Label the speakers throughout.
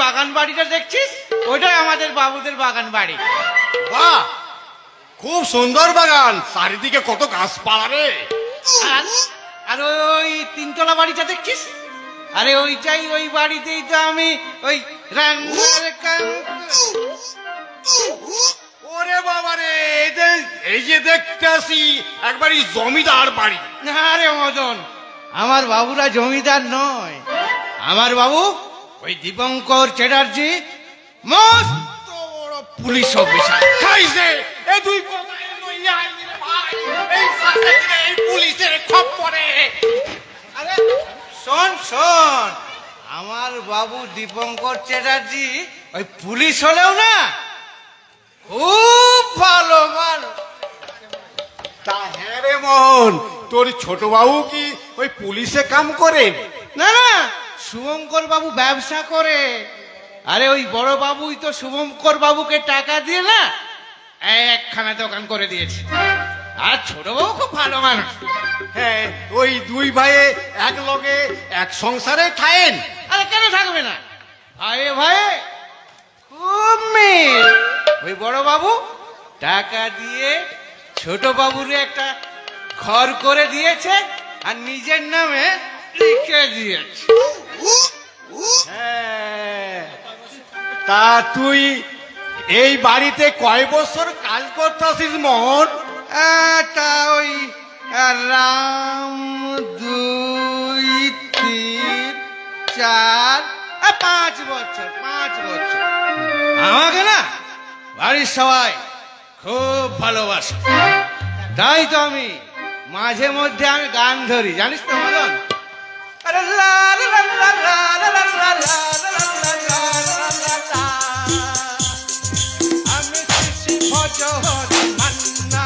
Speaker 1: বাগান বাড়িটা দেখছিস, ওইটাই আমাদের বাবুদের বাগান বাড়ি।
Speaker 2: বাহ, খুব সুন্দর বাগান, চারিদিকে কত গাছপালা রে।
Speaker 1: আর ওই তিনতলা বাড়িটা দেখছিস, আরে ওইটাই, ওই বাড়িতেই তো আমি ওই রান্নার কাজ।
Speaker 2: ওরে বাবা রে, এই যে দেখতেছি একবারই জমিদার বাড়ি।
Speaker 1: আরে মদন, আমার বাবুরা জমিদার নয়, আমার বাবু ওই দীপঙ্কর চ্যাটার্জি মস্ত বড় পুলিশ অফিসার।
Speaker 2: খাইছে এই দুই কথায় লইয়া আইলি রে ভাই, এই সাথে দিলে এই পুলিশের খপ্পরে।
Speaker 1: আরে শোন শোন, আমার বাবু দীপঙ্কর চ্যাটার্জি ওই পুলিশ হলেও না খুব ভালো মানুষ।
Speaker 2: তা হ্যাঁ রে মোহন, তোর ছোট বাবু কি ওই পুলিশে কাম করে?
Speaker 1: না না, শুভঙ্কর বাবু ব্যবসা করে। আরে ওই বড় বাবুই তো শুভঙ্কর বাবুকে টাকা দিয়ে না একখানা দোকান করে দিয়েছে। আর ছোট বাবু খুব ভালো মানুষ।
Speaker 2: হ্যাঁ, ওই দুই ভাইয়ে এক লগে এক সংসারে খায়েন।
Speaker 1: আরে কেন থাকবে না, ভাইয়ে ভাইয়ে খুব মিল। ওই বড় বাবু টাকা দিয়ে ছোট বাবুর একটা ঘর করে দিয়েছে আর নিজের নামে লিখে দিয়েছে।
Speaker 2: হ্যাঁ, তা তুই এই বাড়িতে কয় বছর কাজ করতেছিস মোহন?
Speaker 1: তা ওই রাম 2 3 4 5 বছর। আমাকে না বাড়ির সবাই খুব ভালোবাসে, তাই তো আমি মাঝে মধ্যে আমি গান ধরি, জানিস তো মদন? আরে লা লা লা লা লা লা লা লা লা লা লা। আমি শিশি ভজহরি মান্না,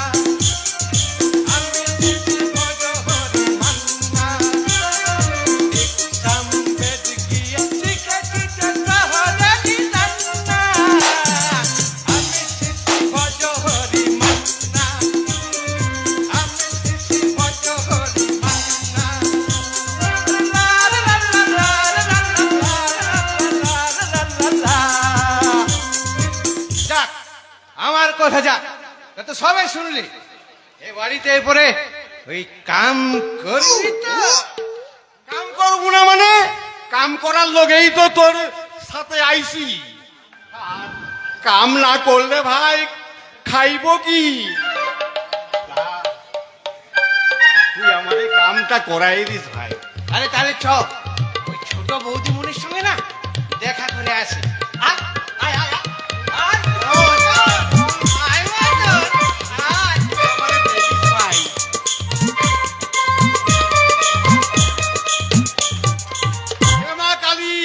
Speaker 1: আমি শিশি ভজহরি মান্না, একদম বেদ গিয়ে শিখেছি শহরে নান্না। আমি শিশি ভজহরি মান্না, আমি শিশি ভজহরি মান্না। যাক, আমার কথা যাক, তা তো সবাই শুনলি। এ বাড়িতে এরপরে ওই কাম করবি তো?
Speaker 2: কাম করবো না মানে? কাম করার লগেই তো তোর সাথে আইছি। কাম না করলে ভাই খাইব কি? তুই আমার এই কামটা করাই দিস ভাই।
Speaker 1: আরে তাহলে চ, ওই ছোট বৌদিমণির সঙ্গে না দেখা করে আসি। আয় আয় আয় আয় আয় আয় মদন, আয়।
Speaker 2: আমারে দেখিস ভাই। হেমা কালী,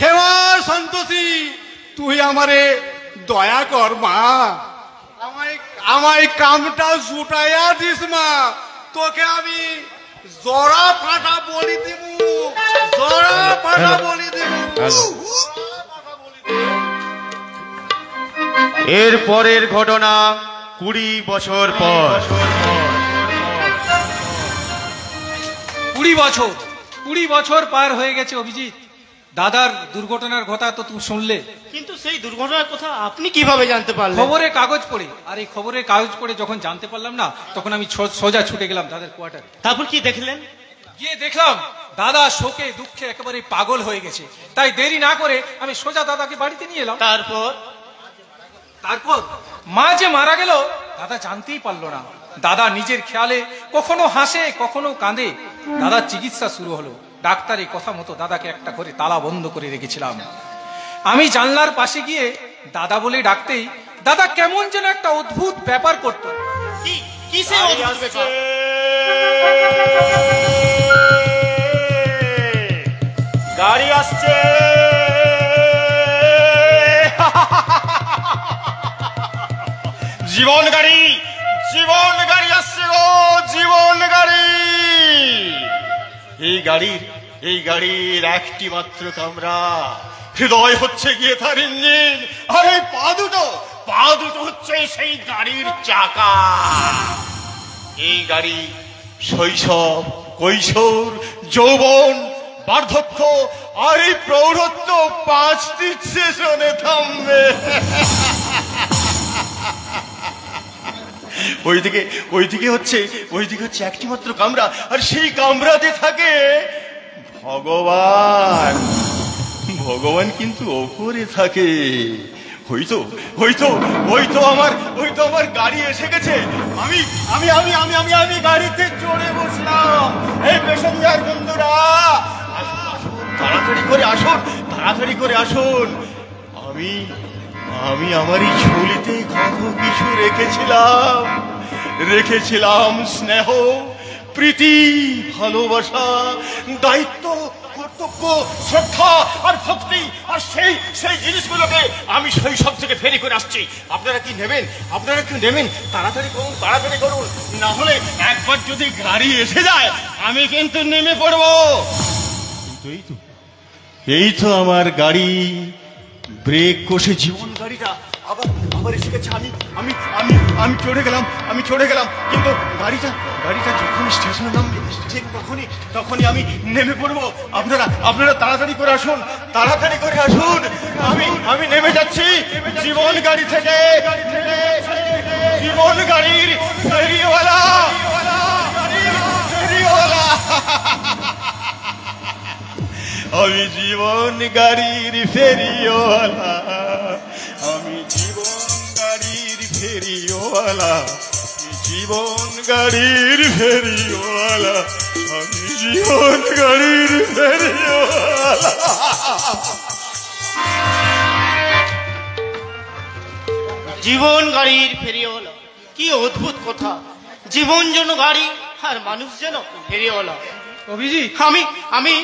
Speaker 2: হেমা সন্তোষী, তুই আমারে দয়া কর মা, আমায় কামটা জুটাইয়া দিস মা। তোকে আমি জরা ফাটা বলি দিব, জরা ফাটা বলি দিব।
Speaker 3: এর পরের ঘটনা 20 বছর পর।
Speaker 4: 20 বছর পার হয়ে গেছে অভিজিৎ। দাদার দুর্ঘটনার কথা তো তুমি শুনলে,
Speaker 5: কিন্তু সেই দুর্ঘটনার কথা আপনি কিভাবে জানতে পারলেন?
Speaker 4: খবরে কাগজ পড়ে। আর এই খবরের কাগজ পড়ে যখন জানতে পারলাম না, তখন আমি সোজা ছুটে গেলাম দাদার কোয়ার্টারে।
Speaker 5: তারপর কি দেখলেন?
Speaker 4: গিয়ে দেখলাম দাদা শোকে দুঃখে একেবারে পাগল হয়ে গেছে। তাই দেরি না করে আমি সোজা দাদাকে বাড়িতে নিয়ে এলাম।
Speaker 5: তারপর
Speaker 4: মা যে মারা গেল দাদা জানতেই পারলো না। দাদা নিজের খেয়ালে কখনো হাসে কখনো কাঁদে। দাদার চিকিৎসা শুরু হলো। ডাক্তারের কথা মতো দাদাকে একটা ঘরে তালা বন্ধ করে রেখেছিলাম। আমি জানলার পাশে গিয়ে দাদা বলে ডাকতেই দাদা কেমন যেন একটা অদ্ভুত ব্যাপার করতো।
Speaker 5: কিসে অদ্ভুত ব্যাপার?
Speaker 3: গাড়ি আসছে।
Speaker 2: জীবন গাড়ি, জীবন গাড়ি আসছে গো, জীবন গাড়ি।
Speaker 3: এই গাড়ির একটি মাত্র কামরা, হৃদয় হচ্ছে গিয়ে তার ইঞ্জিন, আর এই পা দুটো হচ্ছে সেই গাড়ির চাকা। এই গাড়ি শৈশব, কৈশোর, যৌবন, বার্ধক্য আর এই প্রৌঢ়ত্ব 5টি সেশনে থামবে। ওইদিকে হচ্ছে একটি মাত্র কামরা, আর সেই কামরাতে থাকে ভগবান কিন্তু ওপরে থাকে। হয়তো আমার গাড়ি এসে গেছে। আমি গাড়িতে চড়ে বসলাম। এই প্যাসেঞ্জার বন্ধুরা, তাড়াতাড়ি করে আসুন। আমি আমার এই ঝুলিতে কত কিছু রেখেছিলাম স্নেহ, প্রীতি, ভালোবাসা, দায়িত্ব, কর্তব্য, শ্রদ্ধা আর ভক্তি, আর সেই জিনিসগুলোকে আমি শৈশব থেকে ফেরি করে আসছি। আপনারা কি নেবেন? তাড়াতাড়ি করুন, না হলে একবার যদি গাড়ি এসে যায় আমি কিন্তু নেমে পড়বো। কিন্তু এই তো আমার গাড়ি। ব্রেক কষে জীবন গাড়িটা আবার এসে গেছে। আমি চড়ে গেলাম, কিন্তু গাড়িটা যখন স্টেশনে নামবে ঠিক তখনই আমি নেমে পড়বো। আপনারা তাড়াতাড়ি করে আসুন। আমি নেমে যাচ্ছি জীবন গাড়ি থেকে। জীবন গাড়ির ফেরিওয়ালা। আমি জীবন গাড়ির ফেরিওয়ালা।
Speaker 5: জীবন গাড়ির ফেরিওয়ালা, কি অদ্ভুত কথা। জীবন যেন গাড়ি আর মানুষ যেন ফেরিওয়ালা।
Speaker 4: অভিজিৎ,
Speaker 5: আমি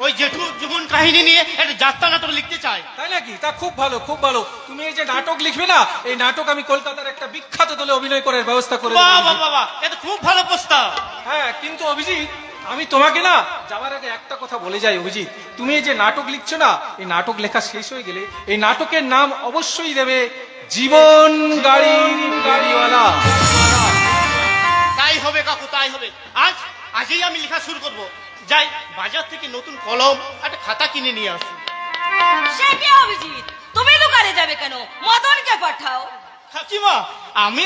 Speaker 5: ওই জেঠু জীবন কাহিনী নিয়ে একটা যাত্রা নাটক লিখতে চাই।
Speaker 4: তাই নাকি? তা খুব ভালো। তুমি এই যে নাটক লিখবে না, এই নাটক আমি কলকাতার একটা বিখ্যাত দলে অভিনয় করার ব্যবস্থা করে দেব।
Speaker 5: বাবা, এটা খুব ভালো প্রস্তাব।
Speaker 4: হ্যাঁ, কিন্তু অভিজিৎ, আমি তোমাকে না যাওয়ার আগে একটা কথা বলে যাই। অভিজিৎ, তুমি এই যে নাটক লিখছো না, এই নাটক লেখা শেষ হয়ে গেলে এই নাটকের নাম অবশ্যই দেবে জীবন গাড়ির গাড়িওয়ালা।
Speaker 5: তাই হবে কাকু, তাই হবে। আজই আমি লেখা শুরু করব। যাই বাজার থেকে নতুন কলম একটা খাতা কিনে নিয়ে আসি।
Speaker 6: সে কি অভিজিৎ, তুমি দোকানে যাবে কেন? মদনকে পাঠাও।
Speaker 5: কাকিমা, আমি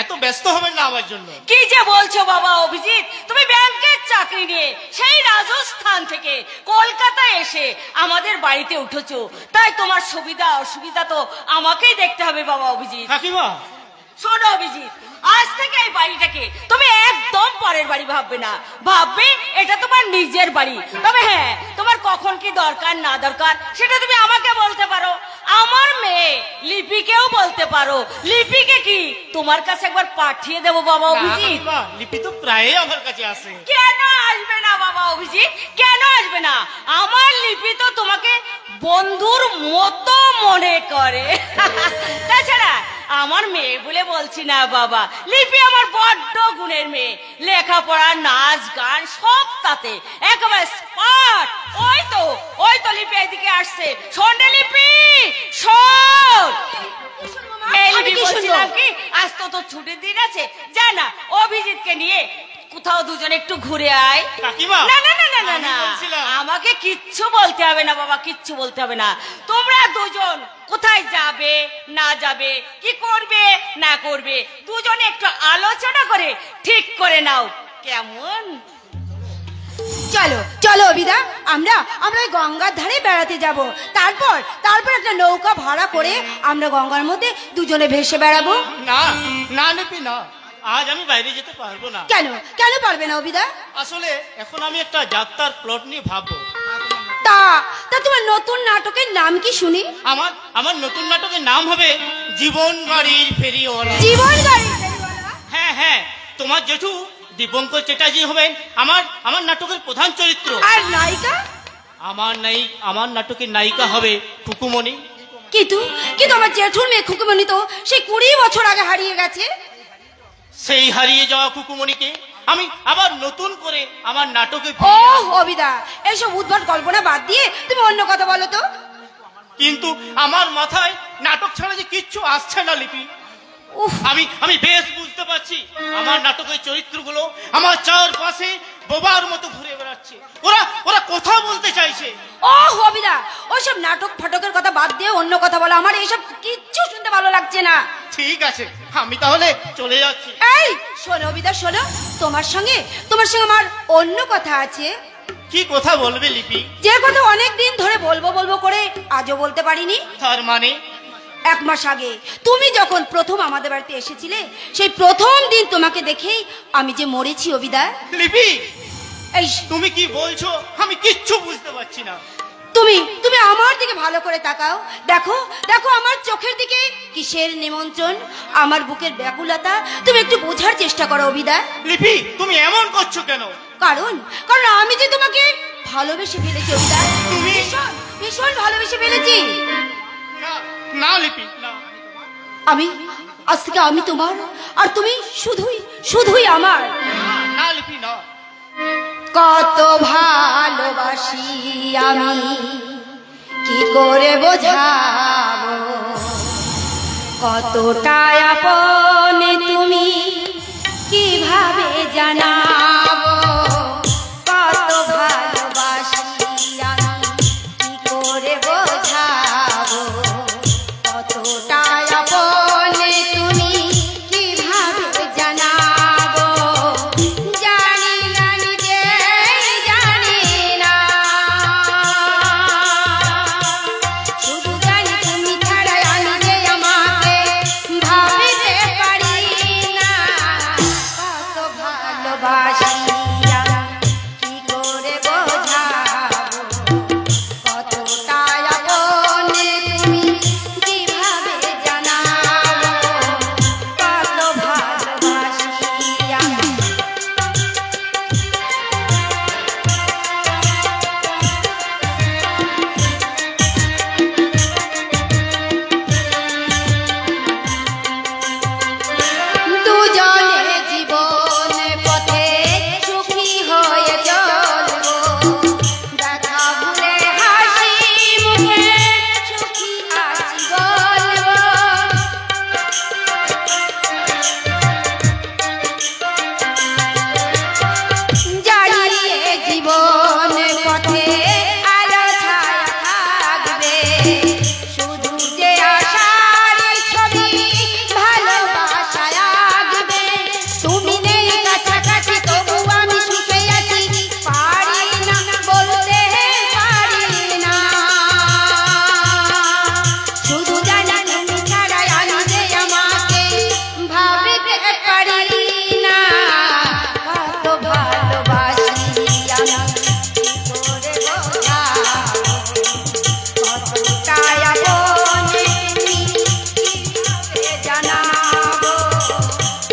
Speaker 5: এত ব্যস্ত হবেন না আমার জন্য।
Speaker 6: কি যে বলছো বাবা অভিজিৎ, তুমি ব্যাংকের চাকরি নিয়ে সেই রাজস্থান থেকে কলকাতায় এসে আমাদের বাড়িতে উঠেছো, তাই তোমার সুবিধা অসুবিধা তো আমাকেই দেখতে হবে বাবা অভিজিৎ।
Speaker 5: কাকিমা,
Speaker 6: শোনো অভিজিৎ, আজ থেকে এই বাড়িটাকে তুমি একদম পরের বাড়ি ভাববে না, ভাববে এটা তোমার নিজের বাড়ি। তবে হ্যাঁ, তোমার কখন কি দরকার না দরকার সেটা তুমি আমাকে বলতে পারো, আমার মেয়ে লিপিকেও বলতে পারো। লিপিকে কি তোমার কাছে একবার পাঠিয়ে দেবো বাবা অভিজিৎ?
Speaker 5: লিপি তো প্রায়ই আমার কাছে আসে।
Speaker 6: কেন আসবে না বাবা অভিজিৎ, কেন আসবে না? আমার লিপি তো তোমাকে বন্ধুর মতো মনে করে। তাছাড়া আমার মেয়ে বলে বলছি না বাবা, লিপি আমার বড্ড গুণের মেয়ে। লেখাপড়া, নাচ গান সব তাতে একেবারে স্মার্ট। ওই তো লিপি এদিকে আসছে। শোন রে লিপি, শোন। বলছিলাম কি, আজ তো ছুটির দিন আছে, যা না অভিজিৎকে নিয়ে কোথাও দুজনে একটু ঘুরে আয়। না, আমাকে কিচ্ছু বলতে হবে না বাবা, কিচ্ছু বলতে হবে না। তোমরা দুজন কোথায় যাবে না যাবে, কি করবে না করবে, দুজনে একটু আলোচনা করে ঠিক করে নাও, কেমন?
Speaker 7: চলো অভিদা, আমরা ওই গঙ্গার ধারে বেড়াতে যাব। তারপর একটা নৌকা ভাড়া করে আমরা গঙ্গার মধ্যে দুজনে ভেসে বেড়াবো।
Speaker 5: না লিপি, না, আজ আমি বাইরে যেতে পারবো না।
Speaker 7: কেন পারবে না অভিদা?
Speaker 5: আসলে এখন আমি একটা যাত্রার প্লট নিয়ে ভাববো।
Speaker 7: তা তোমার নতুন নাটকের নাম কি শুনি?
Speaker 5: আমার নতুন নাটকের নাম হবে জীবন গাড়ির ফেরিওয়ালা।
Speaker 7: জীবন গাড়ির ফেরিওয়ালা?
Speaker 5: হ্যাঁ, তোমার জেঠু দীপঙ্কর চ্যাটার্জি হবেন আমার নাটকের প্রধান চরিত্র।
Speaker 7: আর নায়িকা?
Speaker 5: আমার নাটকের নায়িকা হবে খুকুমণি।
Speaker 7: কিন্তু আমার জেঠুর মেয়ে খুকুমণি তো সেই 20 বছর আগে হারিয়ে গেছে।
Speaker 5: সেই হারিয়ে যাওয়া খুকুমণিকে আমি আবার নতুন করে আমার নাটকে।
Speaker 7: ও অভিদা, এইসব উদ্ভট কল্পনা বাদ দিয়ে তুমি অন্য কথা বলো তো।
Speaker 5: কিন্তু আমার মাথায় নাটক ছাড়া যে কিচ্ছু আসছে না লিপি।
Speaker 7: উফ।
Speaker 5: আমি বেশ বুঝতে পারছি আমার নাটকের চরিত্রগুলো আমার চারপাশে বোবার মতো ঘুরে বেড়াচ্ছে। ওরা কথা বলতে চাইছে।
Speaker 7: ও হবিদা, ওইসব নাটক ফাটকের কথা বাদ দিয়ে অন্য কথা বলো, আমার এইসব কিচ্ছু শুনতে ভালো লাগছে না।
Speaker 5: ঠিক আছে, আমি তাহলে চলে যাচ্ছি।
Speaker 7: এই শোনো হবিদা, শোনো, তোমার সঙ্গে আমার অন্য কথা আছে।
Speaker 5: কি কথা বলবে লিপি?
Speaker 7: যে কথা অনেক দিন ধরে বলবো বলবো করে আজও বলতে পারিনি।
Speaker 5: তার মানে?
Speaker 7: 1 মাস আগে তুমি যখন প্রথম আমাদের বাড়িতে এসেছিলে, সেই প্রথম দিন তোমাকে দেখেই আমি যে মরেছি অবিদা।
Speaker 5: লিপি,
Speaker 7: এই
Speaker 5: তুমি কি বলছো? আমি কিচ্ছু বুঝতে পারছি না।
Speaker 7: তুমি আমার দিকে ভালো করে তাকাও, দেখো দেখো আমার চোখের দিকে কিসের নিমন্ত্রণ, আমার বুকের ব্যাকুলতা তুমি একটু বোঝার চেষ্টা করো অবিদা।
Speaker 5: লিপি, তুমি এমন করছো কেন?
Speaker 7: কারণ আমি যে তোমাকে ভালোবেসে ফেলেছি অবিদা।
Speaker 5: তুমি?
Speaker 7: ভীষণ ভীষণ ভালোবেসে ফেলেছি।
Speaker 5: না না লিপি, না।
Speaker 7: আজ থেকে আমি তোমার, আর তুমি শুধুই আমার।
Speaker 5: না লিপি, না।
Speaker 7: কত ভালোবাসি আমি কি করে বোঝাবো, কতটা আপন তুমি কিভাবে জানাবো, কত ভালোবাসি আমি কি করে বোঝাবো, কতটা আপন তুমি কিভাবে জানাবো, জানি না নিজে জানি না, শুধু জানি তুমি ছাড়া আমি যে আমাকে ভাবিতে পারি না, কত ভালোবাসি আমি কি করে বোঝাবো, কতটা আপন তুমি কিভাবে জানাবো, কত ভালোবাসি আমি। দুজনে জীবন পথে সুখী হয়ে চলবো, দেখা ভুলে হাসি মুখে সুখী আছি বলবো, জানিয়ে জীবন পথে আলো ছায়া থাকবে, শুধু যে আশার ছবি ভালোবাসায় আঁকবে, তুমি নেই কাছাকাছি তবু আমি সুখে আছি, পারি না বলতে পারি না, শুধু জানি তুমি ছাড়া আমি যে আমাকে ভাবিতে পারি না, কত ভালোবাসি আমি কি করে বোঝাবো, কতটা আপন তুমি কিভাবে জানাবো,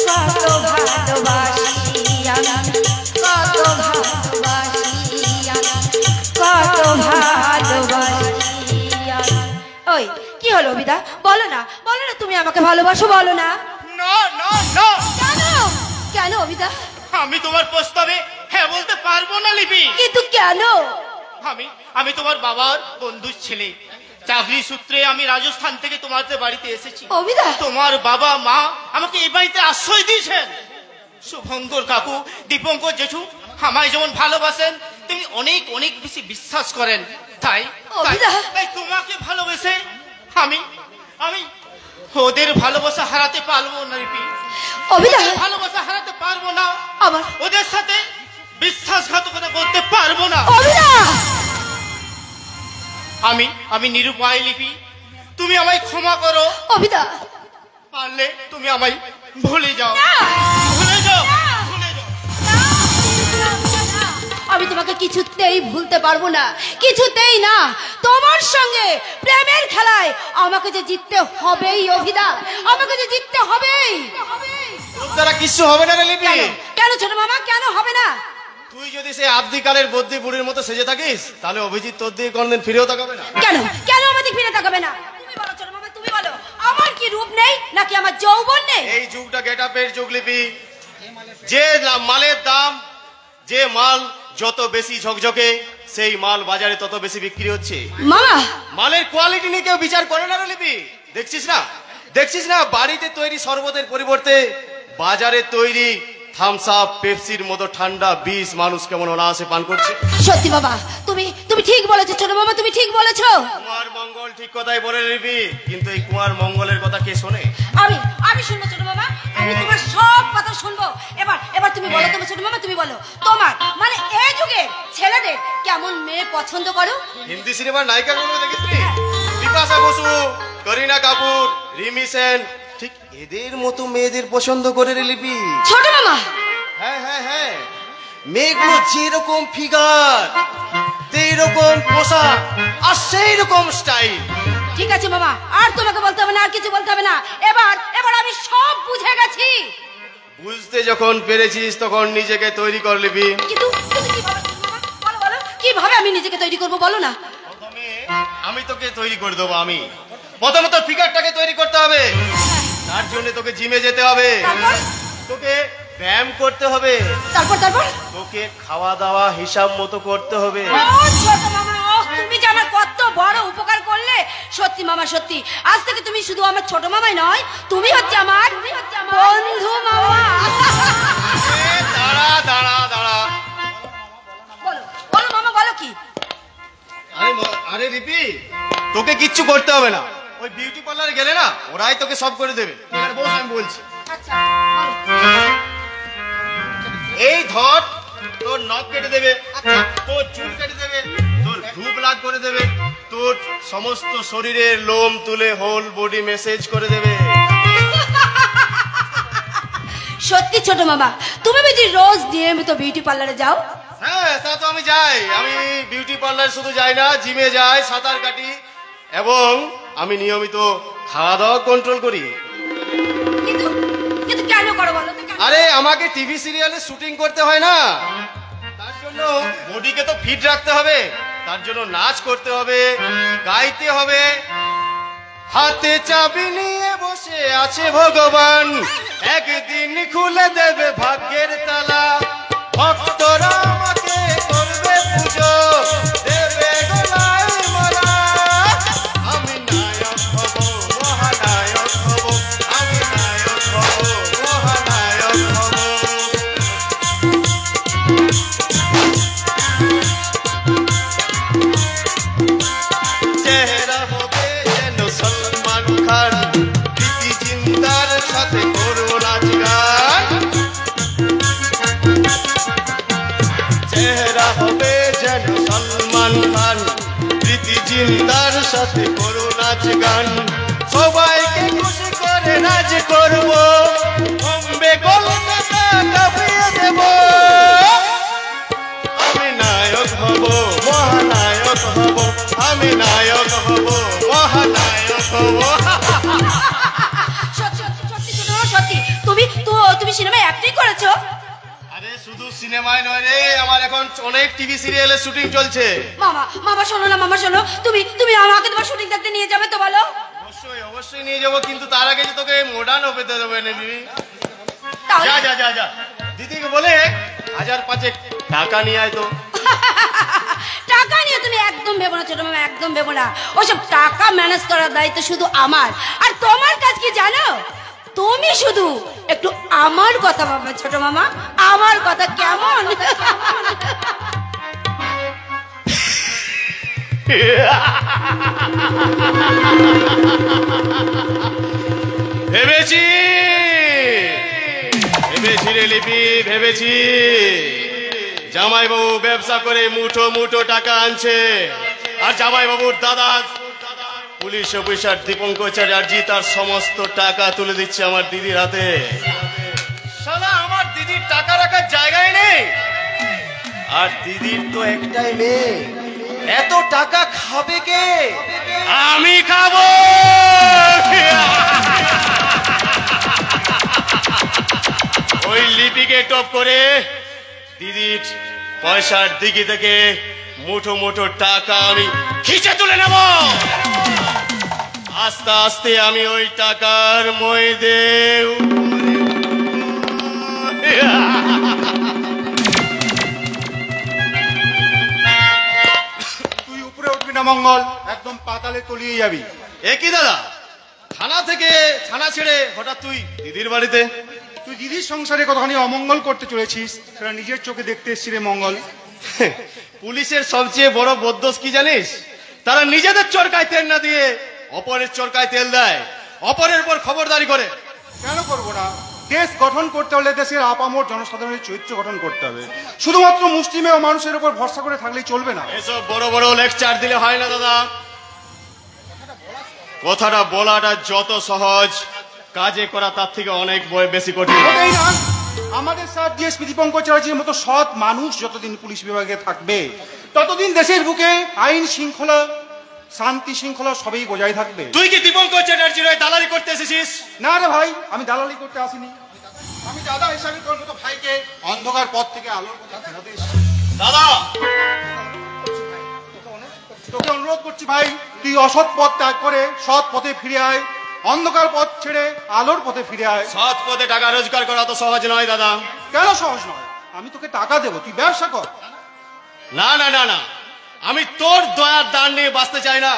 Speaker 7: কত ভালোবাসি আমি, কত ভালোবাসি আমি, কত ভালোবাসি আমি। ওই কি হলো অবিদা, বলো না তুমি আমাকে ভালোবাসো, বলো না।
Speaker 5: না না না,
Speaker 7: কেন কেন অবিদা,
Speaker 5: আমি তোমার প্রস্তাবে হ্যাঁ বলতে পারবো না লিপি।
Speaker 7: কিন্তু কেন?
Speaker 5: আমি তোমার বাবার বন্ধুর ছেলে, চাকরি সূত্রে আমি রাজস্থান থেকে তোমাদের বাড়িতে এসেছি।
Speaker 7: অবিদা,
Speaker 5: তোমার বাবা মা আমাকে এই বাড়িতে আশ্রয় দিয়েছেন। শুভঙ্কর কাকু, দীপঙ্কর জেঠু আমায় যেমন ভালোবাসেন তিনি অনেক অনেক বেশি বিশ্বাস করেন, তাই
Speaker 7: অবিদা।
Speaker 5: তাই তোমাকে ভালোবেসে আমি ওদের ভালোবাসা হারাতে পারবো না লিপি।
Speaker 7: অবিদা,
Speaker 5: ওদের ভালোবাসা হারাতে পারবো না,
Speaker 7: আবার
Speaker 5: ওদের সাথে বিশ্বাসঘাতকতা করতে পারবো না।
Speaker 7: অবিদা,
Speaker 5: আমি নিরুপায় লিপি, তুমি আমায় ক্ষমা করো।
Speaker 7: অবিদা,
Speaker 5: পারলে তুমি আমায় ভুলে যাও,
Speaker 7: না।
Speaker 5: ভুলে যাও, ভুলে যাও।
Speaker 7: আমি তোমাকে কিছুতেই ভুলতে পারবো না, কিছুতেই না। তোমার সঙ্গে প্রেমের খেলায় আমাকে যে জিততে হবেই অভিদা, আমাকে যে জিততে হবেই।
Speaker 3: তোর দ্বারা কিছু হবে না রে লিপি।
Speaker 7: কেন ছোট মামা, কেন হবে না?
Speaker 3: তুই যদি সেই আদিকালের বদ্যি বুড়ির মতো সেজে থাকিস তাহলে অভিজিৎ তোর দিকে কোনদিন ফিরেও তাকাবে না।
Speaker 7: কেন কেন আমাদের ফিরে তাকাবে না? তুমি বলো ছোট মামা, তুমি বলো, আমার কি রূপ নেই নাকি আমার যৌবন নেই?
Speaker 3: এই যুগটা গেটআপের যুগ লিপি। যে মালের দাম, যে মাল যত বেশি ঝকঝকে সেই মাল বাজারে তত বেশি বিক্রি হচ্ছে।
Speaker 7: মামা,
Speaker 3: মালের কোয়ালিটি নিয়ে কেউ বিচার করে না রে লিপি, দেখছিস না?
Speaker 8: দেখছিস না বাড়িতে তৈরি শরবতের পরিবর্তে বাজারে তৈরি থামস আপ পেপসির মতো ঠান্ডা বিষ মানুষ কেমন অনায়াসে পান করছে।
Speaker 7: সত্যি বাবা, তুমি তুমি ঠিক বলেছো ছোট মামা, তুমি ঠিক বলেছো।
Speaker 8: কুমার মঙ্গল ঠিক কথাই বলে নিবি, কিন্তু এই কুমার মঙ্গলের কথা কে শোনে?
Speaker 7: আমি আমি শুনবো ছোট মামা, আমি তোমার সব কথা শুনবো। এবার এবার তুমি বলো, তোমার ছোট মামা তুমি বলো, তোমার মানে এই যুগে ছেলেদের কেমন মেয়ে পছন্দ করো?
Speaker 8: হিন্দি সিনেমার নায়িকাগুলো দেখিসনি? বিপাশা বসু, করিনা কাপুর, রিমি সেন, ঠিক এদের মতো মেয়েদের পছন্দ করে রে লিপি।
Speaker 7: ছোট মামা
Speaker 8: হ্যাঁ হ্যাঁ হ্যাঁ, মেয়েগুলো যেরকম ফিগার, সেইরকম পোশাক আর সেই রকম স্টাইল।
Speaker 7: ঠিক আছে মামা, আর তোমাকে বলতে হবে না, আর কিছু বলতে হবে না। এবার এবার আমি সব বুঝে গেছি।
Speaker 8: বুঝতে যখন পেরেছিস তখন নিজেকে তৈরি কর লিপি।
Speaker 7: কিন্তু কিন্তু কিভাবে ছোট মামা? বলো বলো, কিভাবে আমি নিজেকে তৈরি করব বলো না।
Speaker 8: প্রথমে আমি তোকে তৈরি করে দেবো। আমি প্রথমত ফিগারটাকে তৈরি করতে হবে, তার জন্য তোকে জিমে যেতে হবে,
Speaker 7: তারপর
Speaker 8: তোকে ব্যায়াম করতে হবে,
Speaker 7: তারপর তারপর
Speaker 8: তোকে খাওয়া দাওয়া হিসাব মতো করতে হবে।
Speaker 7: ও ছোট মামা, ও তুমি যে আমার কত বড় উপকার করলে। সত্যি মামা সত্যি, আজ থেকে তুমি শুধু আমার ছোট মামাই নয়, তুমি হচ্ছে আমার বন্ধু মামা।
Speaker 8: দাঁড়া দাঁড়া দাঁড়া,
Speaker 7: বলো বলো মামা, বলো কি?
Speaker 8: আরে রিপি, তোকে কিচ্ছু করতে হবে না। ওই বিউটি পার্লারে গেলে না, ওরাই তোকে সব করে দেবে। এখানে বস, আমি বলছি।
Speaker 7: আচ্ছা বলো।
Speaker 8: এই ধর, তোর নখ কেটে দেবে, তোর চুল কেটে দেবে, তোর ধূপ লাগ করে দেবে, তোর সমস্ত শরীরের লোম তুলে হোল বডি মেসেজ করে দেবে।
Speaker 7: সত্যি ছোট মামা, তুমি বুঝি রোজ নিয়মিত বিউটি পার্লারে যাও?
Speaker 8: হ্যাঁ, তা তো আমি যাই। আমি বিউটি পার্লার শুধু যাই না, জিমে যাই, সাঁতার কাটি, এবং আমি নিয়মিত খাওয়া দাওয়া কন্ট্রোল করি।
Speaker 7: কিন্তু কিন্তু কেন করো বলো তো? কেন?
Speaker 8: আরে আমাকে টিভি সিরিয়ালে শুটিং করতে হয় না, তার জন্য বডিকে তো ফিট রাখতে হবে, তার জন্য নাচ করতে হবে, গাইতে হবে। হাতে চাবি নিয়ে বসে আছে ভগবান, একদিন খুলে দেবে ভাগ্যের তালা। ভক্তরা আমাকে করবে পুজো, দেবে গলায় মালা। আমি নায়ক হব, মহানায়ক হব, আমি নায়ক হব, মহানায়ক হব। চেহারা হবে যেন সলমান খান, প্রীতি জিন্দার সাথে করো নাচ গান। চেহারা হবে যেন সলমান খান, প্রীতি জিন্দার সাথে করো নাচ গান। সবাইকে খুশি করে নাচ করবো, বম্বে কলকাতা কাঁপিয়ে দেব। আমি নায়ক হব, মহানায়ক হব, আমি নায়ক হব, মহানায়ক হব।
Speaker 7: সত্যি সত্যি সত্যি ছোট মামা, সত্যি তুমি সিনেমায় অ্যাক্টিং করেছো?
Speaker 8: আরে শুধু সিনেমায় নয় রে, আমার এখন অনেক টিভি সিরিয়ালের শুটিং চলছে।
Speaker 7: মামা মামা শোনো না, মামা শোনো, তুমি আমাকে তোমার শুটিং দেখতে নিয়ে যাবে তো বলো?
Speaker 8: অবশ্যই অবশ্যই নিয়ে যাবো, কিন্তু তার আগে যে তোকে মডার্ন হতে দেবে না দিদি।
Speaker 7: তাহলে
Speaker 8: যা যা যা যা, দিদিকে বলে 1000-5 টাকা নিয়ে আয় তো।
Speaker 7: টাকা নিয়ে তুমি একদম ভেবো না ছোট মামা, একদম ভেবো না। ওসব টাকা ম্যানেজ করার দায়িত্ব শুধু আমার। আর তোমার কাজ কি জানো? তুমি শুধু একটু আমার কথা ভাববে ছোট মামা, আমার কথা কেমন?
Speaker 8: ভেবেছি ভেবেছি রে লিপি, ভেবেছি। জামাইবাবু ব্যবসা করে মুঠো মুঠো টাকা আনছে, আর জামাইবাবুর দাদা পুলিশ অফিসার দীপঙ্কর চ্যাটার্জি তার সমস্ত টাকা তুলে দিচ্ছে আমার দিদির হাতে। শালা আমার দিদির টাকা রাখার জায়গায় নেই, আর দিদির তো একটাই মেয়ে, এত টাকা খাবে কে? আমি খাবো। ওই লিপিকে টপ করে দিদির পয়সার দিকে থেকে মুঠো মুঠো টাকা আমি খিচে তুলে নেব। আস্তে আস্তে আমি ওই টাকার মধ্যে
Speaker 2: তুই উপরে উঠবি না মঙ্গল, একদম পাতালে তলিয়ে যাবি।
Speaker 8: এ কি দাদা, থানা থেকে থানা ছেড়ে হঠাৎ তুই দিদির বাড়িতে?
Speaker 2: তুই দিদির সংসারে কতখানি অমঙ্গল করতে চলেছিস সেটা নিজের চোখে দেখতে এসছি রে মঙ্গল।
Speaker 8: পুলিশের সবচেয়ে বড় বদদোষ কি জানিস? তারা নিজেদের চরকায় তেল না দিয়ে অপরের চরকায় তেল দেয়, অপরের উপর খবরদারি করে।
Speaker 2: কেন করবো না? দেশ গঠন করতে হলে দেশের আপামর জনসাধারণের চরিত্র গঠন করতে হবে। শুধুমাত্র মুষ্টিমেয় মানুষের উপর ভরসা করে থাকলেই চলবে না।
Speaker 8: এসব বড় বড় লেকচার দিলে হয় না দাদা। কথাটা বলাটা যত সহজ, কাজে করা তার থেকে অনেক বেশি কঠিন।
Speaker 2: মোটেই না। আমাদের স্যার ডিএসপি দীপঙ্কর চ্যাটার্জির মতো সৎ মানুষ যতদিন পুলিশ বিভাগে থাকবে ততদিন দেশের বুকে আইন শৃঙ্খলা, শান্তি শৃঙ্খলা সবই বজায় থাকবে।
Speaker 8: তুই কি দীপঙ্কর চ্যাটার্জির হয়ে দালালি করতে এসেছিস?
Speaker 2: না রে ভাই, আমি দালালি করতে আসিনি। আমি দাদা হিসাবে তোর মতো ভাইকে অন্ধকার পথ থেকে আলোর পথে ফেরাতে এসেছি।
Speaker 8: দাদা,
Speaker 2: তোকে অনুরোধ করছি ভাই, তুই অসৎ পথ ত্যাগ করে সৎ পথে ফিরে আয়, অন্ধকার পথ ছেড়ে আলোর পথে ফিরে আয়।
Speaker 8: সৎ পথে টাকা রোজগার করা তো সহজ নয় দাদা।
Speaker 2: কেন সহজ নয়? আমি তোকে টাকা দেবো, তুই ব্যবসা কর।
Speaker 8: না না না না, আমি তোর দয়ার দান নিয়ে বাঁচতে চাই না।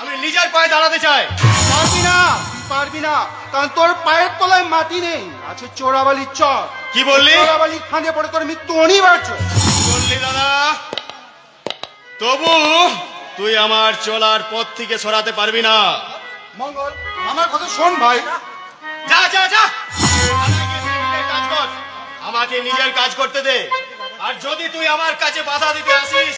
Speaker 8: আমি নিজের পায়ে দাঁড়াতে চাই।
Speaker 2: পারবি না, তুই পারবি না, কারণ তোর পায়ের তলায় মাটি নেই, আছে চোরাবালির চর।
Speaker 8: কি বললি?
Speaker 2: চোরাবালির ফাঁদে পড়ে তোর মৃত্যু অনিবার্য।
Speaker 8: বললি দাদা, তবু তুই আমার চলার পথ থেকে সরাতে পারবি না।
Speaker 2: মঙ্গল, আমার কথা শোন ভাই।
Speaker 8: যা যা যা, কাজ কর, আমাকে নিজের কাজ করতে দে। আর যদি তুই আমার কাছে বাধা দিতে আসিস